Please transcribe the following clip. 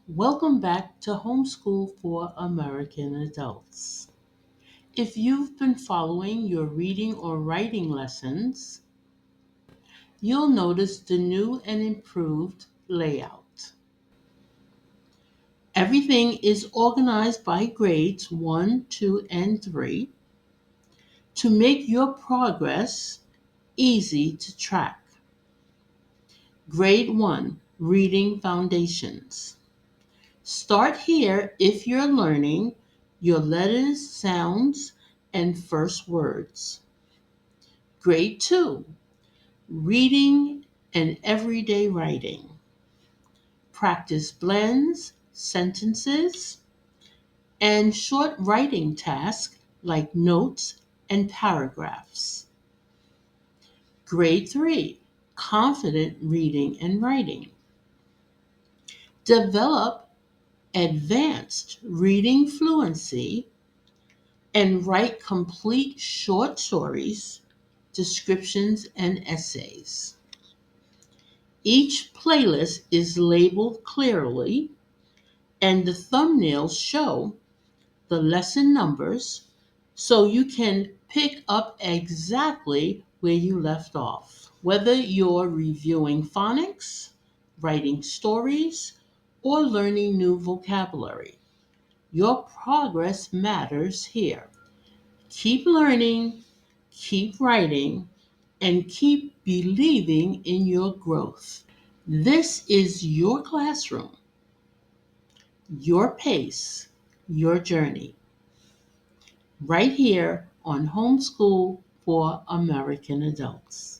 Welcome back to Homeschool for American Adults. If you've been following your reading or writing lessons, you'll notice the new and improved layout. Everything is organized by grades 1, 2, and 3 to make your progress easy to track. Grade 1, Reading Foundations. Start here if you're learning your letters, sounds, and first words. Grade 2, Reading and Everyday Writing. Practice blends, sentences, and short writing tasks like notes and paragraphs. Grade 3, Confident Reading and Writing. Develop advanced reading fluency and write complete short stories, descriptions, and essays. Each playlist is labeled clearly, and the thumbnails show the lesson numbers so you can pick up exactly where you left off. Whether you're reviewing phonics, writing stories, or learning new vocabulary, your progress matters here. Keep learning, keep writing, and keep believing in your growth. This is your classroom, your pace, your journey, right here on Homeschool for American Adults.